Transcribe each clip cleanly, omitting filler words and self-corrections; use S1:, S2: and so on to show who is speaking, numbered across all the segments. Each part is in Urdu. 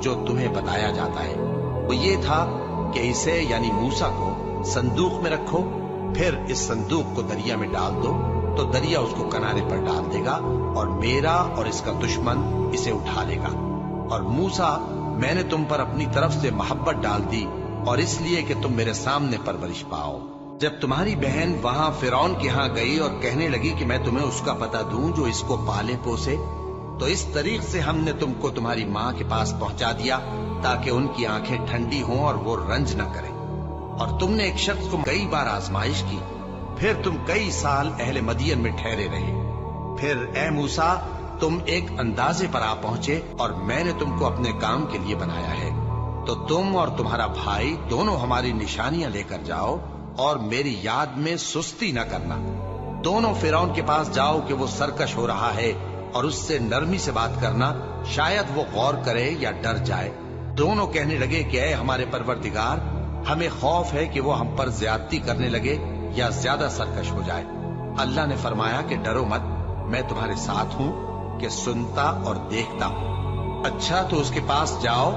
S1: جو تمہیں بتایا جاتا ہے وہ یہ تھا کہ اسے یعنی موسیٰ کو صندوق میں رکھو، پھر اس صندوق کو دریا میں ڈال دو تو دریا اس کو کنارے پر ڈال دے گا اور میرا اور اس کا دشمن اسے اٹھا لے گا۔ اور موسیٰ، میں نے تم پر اپنی طرف سے محبت ڈال دی اور اس لیے کہ تم میرے سامنے پرورش پاؤ۔ جب تمہاری بہن وہاں فرعون کے ہاں گئی اور کہنے لگی کہ میں تمہیں اس کا پتہ دوں جو اس کو پالے پوسے، تو اس طریق سے ہم نے تم کو تمہاری ماں کے پاس پہنچا دیا تاکہ ان کی آنکھیں ٹھنڈی ہوں اور وہ رنج نہ کریں۔ اور تم نے ایک شخص کو کئی بار آزمائش کی، پھر تم کئی سال اہل مدین میں ٹھہرے رہے۔ پھر اے موسیٰ، تم ایک اندازے پر آ پہنچے اور میں نے تم کو اپنے کام کے لیے بنایا ہے، تو تم اور تمہارا بھائی دونوں ہماری نشانیاں لے کر جاؤ اور میری یاد میں سستی نہ کرنا۔ دونوں فرعون کے پاس جاؤ کہ وہ سرکش ہو رہا ہے، اور اس سے نرمی سے بات کرنا، شاید وہ غور کرے یا ڈر جائے۔ دونوں کہنے لگے کہ اے ہمارے پروردگار، ہمیں خوف ہے کہ وہ ہم پر زیادتی کرنے لگے یا زیادہ سرکش ہو جائے۔ اللہ نے فرمایا کہ ڈرو مت، میں تمہارے ساتھ ہوں کہ سنتا اور دیکھتا ہوں۔ اچھا تو اس کے پاس جاؤ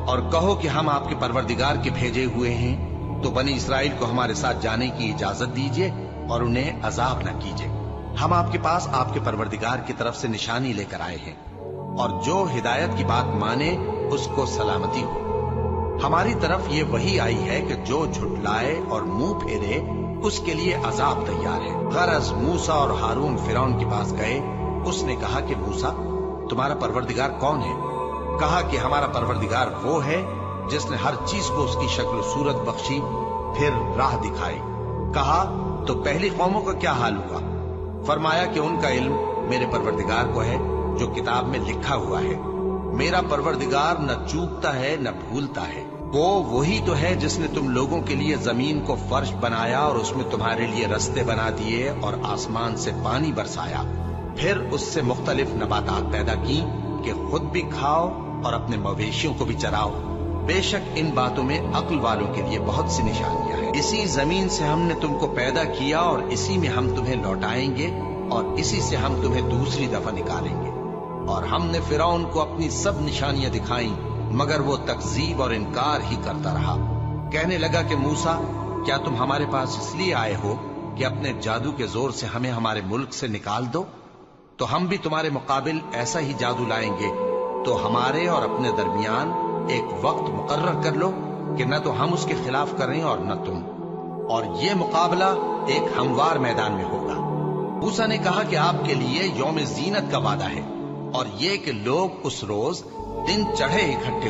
S1: اور کہو کہ ہم آپ کے پروردگار کے بھیجے ہوئے ہیں، تو بنی اسرائیل کو ہمارے ساتھ جانے کی اجازت دیجیے اور انہیں عذاب نہ کیجیے۔ ہم آپ کے پاس آپ کے پروردگار کی طرف سے نشانی لے کر آئے ہیں، اور جو ہدایت کی بات مانے اس کو سلامتی ہو۔ ہماری طرف یہ وحی آئی ہے کہ جو جھٹلائے اور منہ پھیرے اس کے لیے عذاب تیار ہے۔ غرض موسیٰ اور ہارون فرعون کے پاس گئے۔ اس نے کہا کہ موسیٰ، تمہارا پروردگار کون ہے؟ کہا کہ ہمارا پروردگار وہ ہے جس نے ہر چیز کو اس کی شکل و صورت بخشی، پھر راہ دکھائی۔ کہا تو پہلی قوموں کا کیا حال ہوا؟ فرمایا کہ ان کا علم میرے پروردگار کو ہے جو کتاب میں لکھا ہوا ہے۔ میرا پروردگار نہ چوکتا ہے نہ بھولتا ہے۔ وہ وہی تو ہے جس نے تم لوگوں کے لیے زمین کو فرش بنایا اور اس میں تمہارے لیے رستے بنا دیے اور آسمان سے پانی برسایا، پھر اس سے مختلف نباتات پیدا کی کہ خود بھی کھاؤ اور اپنے مویشیوں کو بھی چراؤ۔ بے شک ان باتوں میں عقل والوں کے لیے بہت سی نشانیاں ہیں۔ اسی زمین سے ہم نے تم کو پیدا کیا اور اسی میں ہم تمہیں لوٹائیں گے اور اسی سے ہم تمہیں دوسری دفعہ نکالیں گے۔ اور ہم نے فرعون کو اپنی سب نشانیاں دکھائیں، مگر وہ تکذیب اور انکار ہی کرتا رہا۔ کہنے لگا کہ موسیٰ، کیا تم ہمارے پاس اس لیے آئے ہو کہ اپنے جادو کے زور سے ہمیں ہمارے ملک سے نکال دو؟ تو ہم بھی تمہارے مقابل ایسا ہی جادو لائیں گے، تو ہمارے اور اپنے درمیان ایک وقت مقرر کر لو کہ نہ تو ہم اس کے خلاف کریں اور نہ تم، اور یہ مقابلہ ایک ہموار میدان میں ہوگا۔ موسیٰ نے کہا کہ آپ کے لیے یوم زینت کا وعدہ ہے، اور یہ کہ لوگ اس روز دن چڑھے اکٹھے